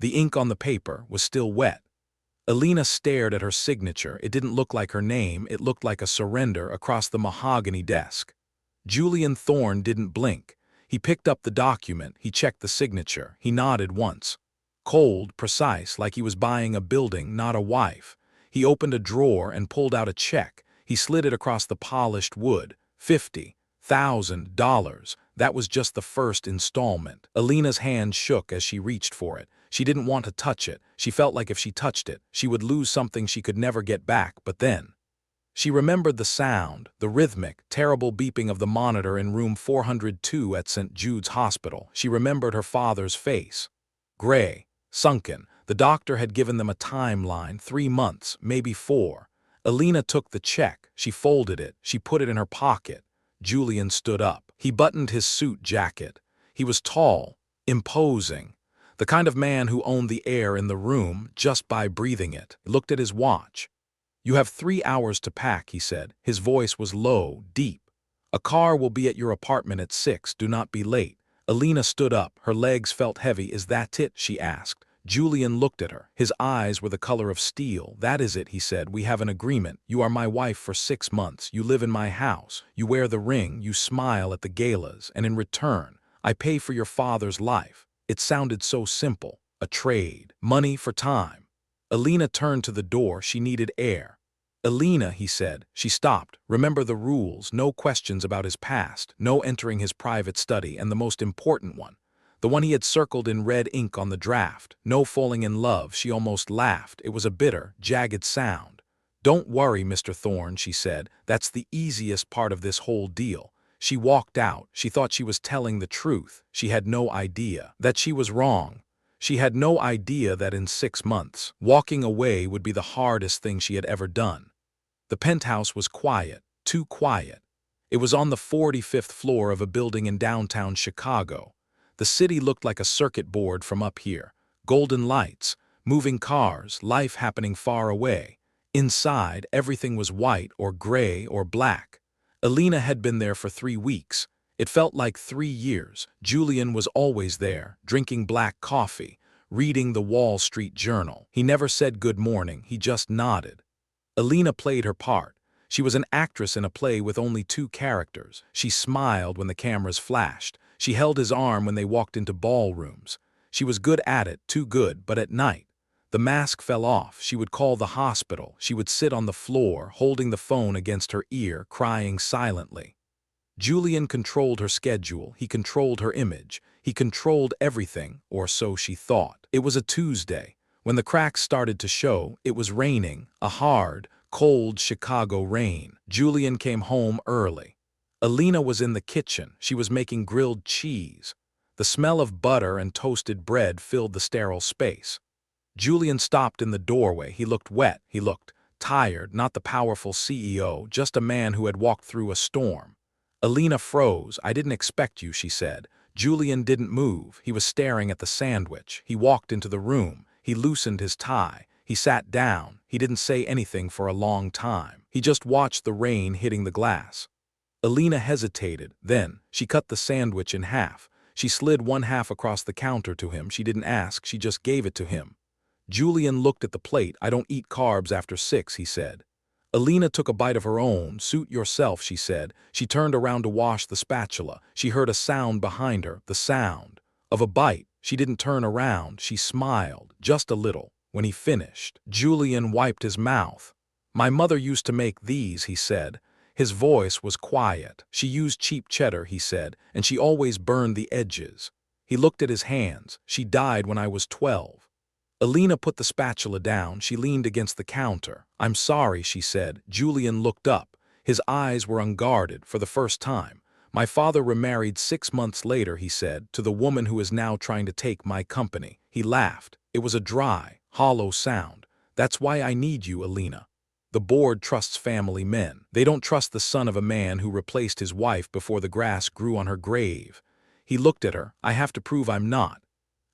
The ink on the paper was still wet. Elena stared at her signature. It didn't look like her name, it looked like a surrender across the mahogany desk. Julian Thorne didn't blink. He picked up the document, he checked the signature, he nodded once. Cold, precise, like he was buying a building, not a wife. He opened a drawer and pulled out a check. He slid it across the polished wood. $50,000. That was just the first installment. Elena's hand shook as she reached for it. She didn't want to touch it. She felt like if she touched it, she would lose something she could never get back. But then she remembered the sound, the rhythmic, terrible beeping of the monitor in room 402 at St. Jude's Hospital. She remembered her father's face. Gray, sunken. The doctor had given them a timeline, 3 months, maybe 4. Elena took the check. She folded it. She put it in her pocket. Julian stood up. He buttoned his suit jacket. He was tall, imposing, the kind of man who owned the air in the room just by breathing it. He looked at his watch. "You have 3 hours to pack," he said. His voice was low, deep. "A car will be at your apartment at 6. Do not be late." Elena stood up. Her legs felt heavy. "Is that it?" she asked. Julian looked at her. His eyes were the color of steel. "That is it," he said. "We have an agreement. You are my wife for 6 months. You live in my house. You wear the ring. You smile at the galas. And in return, I pay for your father's life." It sounded so simple. A trade. Money for time. Elena turned to the door. She needed air. "Elena," he said. She stopped. "Remember the rules. No questions about his past. No entering his private study. And the most important one, the one he had circled in red ink on the draft. No falling in love." She almost laughed. It was a bitter, jagged sound. "Don't worry, Mr. Thorne," she said. "That's the easiest part of this whole deal." She walked out. She thought she was telling the truth. She had no idea that she was wrong. She had no idea that in 6 months, walking away would be the hardest thing she had ever done. The penthouse was quiet, too quiet. It was on the 45th floor of a building in downtown Chicago. The city looked like a circuit board from up here. Golden lights, moving cars, life happening far away. Inside, everything was white or gray or black. Elena had been there for 3 weeks. It felt like 3 years. Julian was always there, drinking black coffee, reading the Wall Street Journal. He never said good morning, he just nodded. Elena played her part. She was an actress in a play with only 2 characters. She smiled when the cameras flashed. She held his arm when they walked into ballrooms. She was good at it, too good, but at night, the mask fell off. She would call the hospital. She would sit on the floor, holding the phone against her ear, crying silently. Julian controlled her schedule. He controlled her image. He controlled everything, or so she thought. It was a Tuesday. When the cracks started to show, it was raining, a hard, cold Chicago rain. Julian came home early. Elena was in the kitchen. She was making grilled cheese. The smell of butter and toasted bread filled the sterile space. Julian stopped in the doorway. He looked wet. He looked tired, not the powerful CEO, just a man who had walked through a storm. Elena froze. "I didn't expect you," she said. Julian didn't move. He was staring at the sandwich. He walked into the room. He loosened his tie. He sat down. He didn't say anything for a long time. He just watched the rain hitting the glass. Elena hesitated. Then she cut the sandwich in half. She slid one half across the counter to him. She didn't ask. She just gave it to him. Julian looked at the plate. "I don't eat carbs after 6, he said. Elena took a bite of her own. "Suit yourself," she said. She turned around to wash the spatula. She heard a sound behind her, the sound of a bite. She didn't turn around. She smiled, just a little. When he finished, Julian wiped his mouth. "My mother used to make these," he said. His voice was quiet. "She used cheap cheddar," he said, "and she always burned the edges." He looked at his hands. "She died when I was 12. Elena put the spatula down. She leaned against the counter. "I'm sorry," she said. Julian looked up. His eyes were unguarded for the first time. "My father remarried 6 months later," he said, "to the woman who is now trying to take my company." He laughed. It was a dry, hollow sound. "That's why I need you, Elena. The board trusts family men. They don't trust the son of a man who replaced his wife before the grass grew on her grave." He looked at her. "I have to prove I'm not."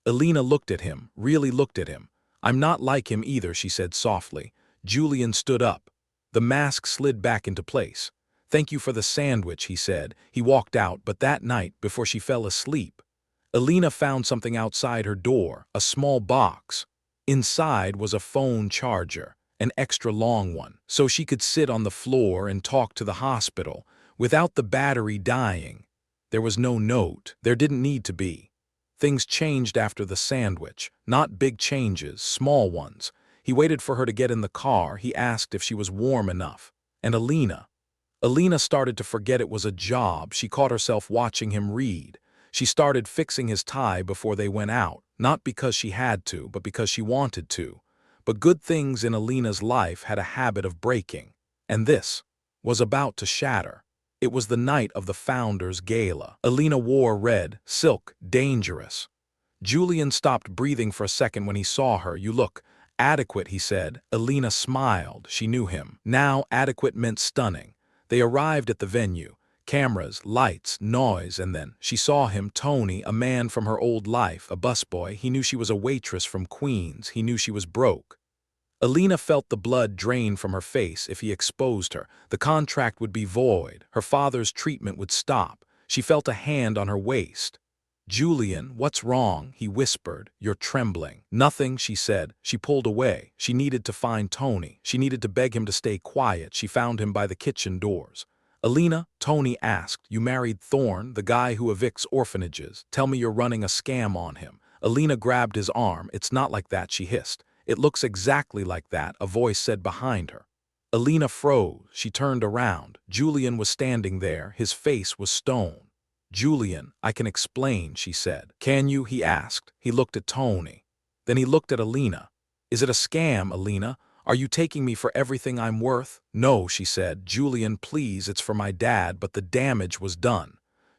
Elena looked at him, really looked at him. "I'm not like him either," she said softly. Julian stood up. The mask slid back into place. "Thank you for the sandwich," he said. He walked out, but that night, before she fell asleep, Elena found something outside her door, a small box. Inside was a phone charger, an extra long one, so she could sit on the floor and talk to the hospital without the battery dying. There was no note. There didn't need to be. Things changed after the sandwich, not big changes, small ones. He waited for her to get in the car. He asked if she was warm enough. And Elena started to forget it was a job. She caught herself watching him read. She started fixing his tie before they went out, not because she had to, but because she wanted to. But good things in Elena's life had a habit of breaking, and this was about to shatter. It was the night of the Founders' Gala. Elena wore red, silk, dangerous. Julian stopped breathing for a second when he saw her. "You look adequate," he said. Elena smiled. She knew him. Now adequate meant stunning. They arrived at the venue. Cameras, lights, noise, and then she saw him, Tony, a man from her old life, a busboy. He knew she was a waitress from Queens. He knew she was broke. Elena felt the blood drain from her face. If he exposed her, the contract would be void. Her father's treatment would stop. She felt a hand on her waist. "Julian, what's wrong?" he whispered. "You're trembling." "Nothing," she said. She pulled away. She needed to find Tony. She needed to beg him to stay quiet. She found him by the kitchen doors. "Elena," Tony asked, "you married Thorne, the guy who evicts orphanages. Tell me you're running a scam on him." Elena grabbed his arm. "It's not like that," she hissed. "It looks exactly like that," a voice said behind her. Elena froze. She turned around. Julian was standing there. His face was stone. "Julian, I can explain," she said. "Can you?" he asked. He looked at Tony. Then he looked at Elena. "Is it a scam, Elena? Are you taking me for everything I'm worth?" "No," she said. "Julian, please, it's for my dad," but the damage was done.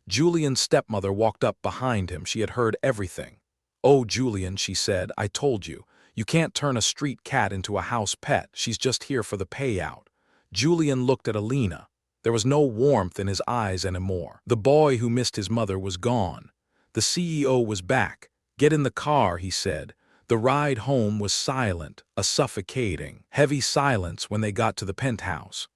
Julian's stepmother walked up behind him. She had heard everything. "Oh, Julian," she said, "I told you. You can't turn a street cat into a house pet. She's just here for the payout." Julian looked at Elena. There was no warmth in his eyes anymore. The boy who missed his mother was gone. The CEO was back. "Get in the car," he said. The ride home was silent, a suffocating, heavy silence when they got to the penthouse.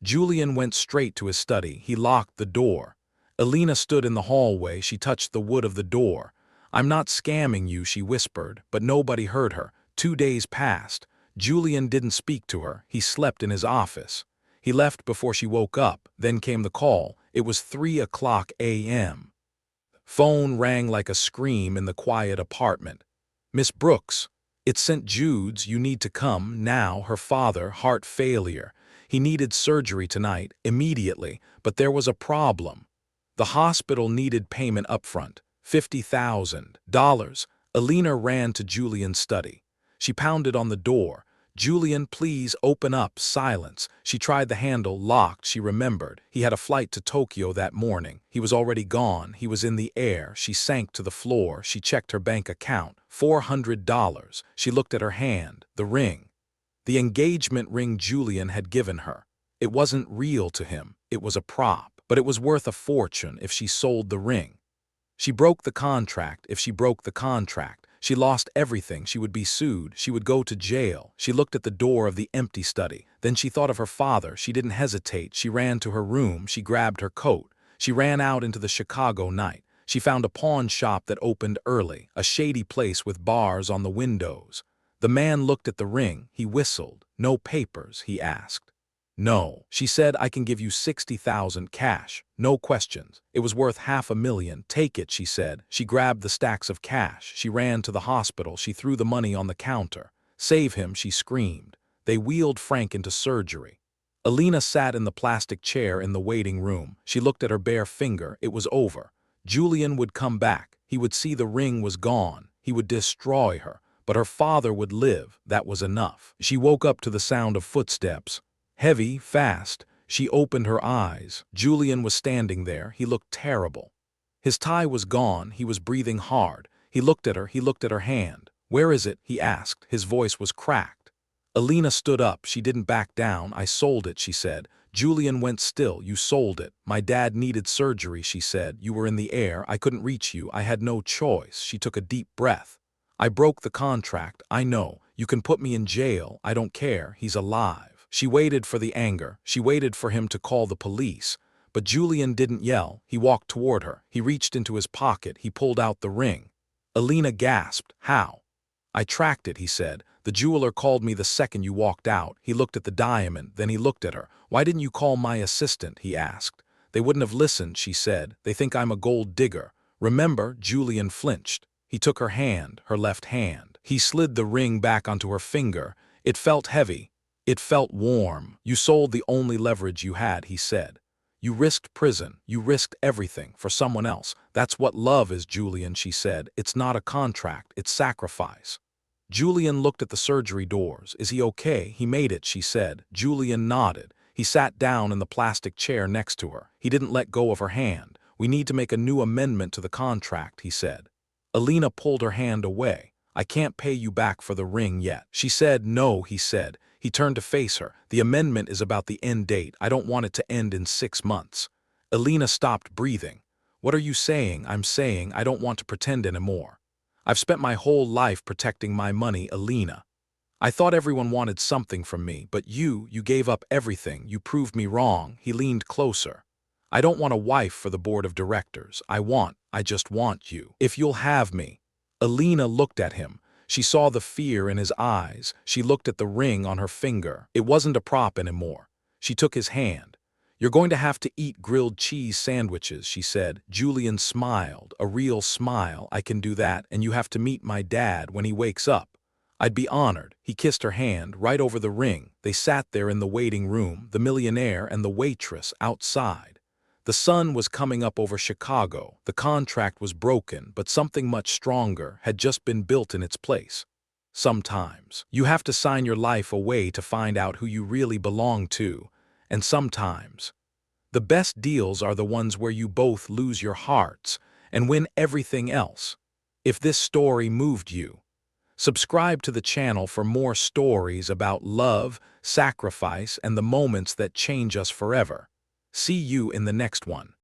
Julian went straight to his study. He locked the door. Elena stood in the hallway. She touched the wood of the door. "I'm not scamming you," she whispered, but nobody heard her. 2 days passed. Julian didn't speak to her. He slept in his office. He left before she woke up. Then came the call. It was 3 a.m. Phone rang like a scream in the quiet apartment. "Miss Brooks, it's St. Jude's. You need to come now. Her father, heart failure. He needed surgery tonight, immediately, but there was a problem. The hospital needed payment upfront, $50,000. Elena ran to Julian's study. She pounded on the door. "Julian, please open up." Silence. She tried the handle, locked. She remembered. He had a flight to Tokyo that morning. He was already gone. He was in the air. She sank to the floor. She checked her bank account. $400. She looked at her hand. The ring. The engagement ring Julian had given her. It wasn't real to him. It was a prop. But it was worth a fortune if she sold the ring. She broke the contract. If she broke the contract, she lost everything. She would be sued. She would go to jail. She looked at the door of the empty study. Then she thought of her father. She didn't hesitate. She ran to her room. She grabbed her coat. She ran out into the Chicago night. She found a pawn shop that opened early, a shady place with bars on the windows. The man looked at the ring. He whistled. "No papers?" he asked. "No." She said, "I can give you 60,000 cash. No questions." It was worth $500,000. "Take it," she said. She grabbed the stacks of cash. She ran to the hospital. She threw the money on the counter. "Save him," she screamed. They wheeled Frank into surgery. Elena sat in the plastic chair in the waiting room. She looked at her bare finger. It was over. Julian would come back. He would see the ring was gone. He would destroy her. But her father would live. That was enough. She woke up to the sound of footsteps. Heavy, fast. She opened her eyes. Julian was standing there. He looked terrible. His tie was gone. He was breathing hard. He looked at her. He looked at her hand. "Where is it?" he asked. His voice was cracked. Elena stood up. She didn't back down. "I sold it," she said. Julian went still. "You sold it." "My dad needed surgery," she said. "You were in the air. I couldn't reach you. I had no choice." She took a deep breath. "I broke the contract. I know. You can put me in jail. I don't care. He's alive." She waited for the anger. She waited for him to call the police. But Julian didn't yell. He walked toward her. He reached into his pocket. He pulled out the ring. Elena gasped. How? I tracked it, he said. The jeweler called me the second you walked out. He looked at the diamond, then he looked at her. Why didn't you call my assistant? He asked. They wouldn't have listened, she said. They think I'm a gold digger. Remember? Julian flinched. He took her hand, her left hand. He slid the ring back onto her finger. It felt heavy. It felt warm. You sold the only leverage you had, he said. You risked prison. You risked everything for someone else. That's what love is, Julian, she said. It's not a contract. It's sacrifice. Julian looked at the surgery doors. Is he okay? He made it, she said. Julian nodded. He sat down in the plastic chair next to her. He didn't let go of her hand. We need to make a new amendment to the contract, he said. Elena pulled her hand away. I can't pay you back for the ring yet. She said, no, he said. He turned to face her. The amendment is about the end date. I don't want it to end in 6 months. Elena stopped breathing. What are you saying? I'm saying I don't want to pretend anymore. I've spent my whole life protecting my money, Elena. I thought everyone wanted something from me, but you gave up everything. You proved me wrong. He leaned closer. I don't want a wife for the board of directors. I just want you. If you'll have me. Elena looked at him. She saw the fear in his eyes. She looked at the ring on her finger. It wasn't a prop anymore. She took his hand. You're going to have to eat grilled cheese sandwiches, she said. Julian smiled, a real smile. I can do that, and you have to meet my dad when he wakes up. I'd be honored. He kissed her hand right over the ring. They sat there in the waiting room, the millionaire and the waitress outside. The sun was coming up over Chicago. The contract was broken, but something much stronger had just been built in its place. Sometimes you have to sign your life away to find out who you really belong to, and sometimes the best deals are the ones where you both lose your hearts and win everything else. If this story moved you, subscribe to the channel for more stories about love, sacrifice, and the moments that change us forever. See you in the next one.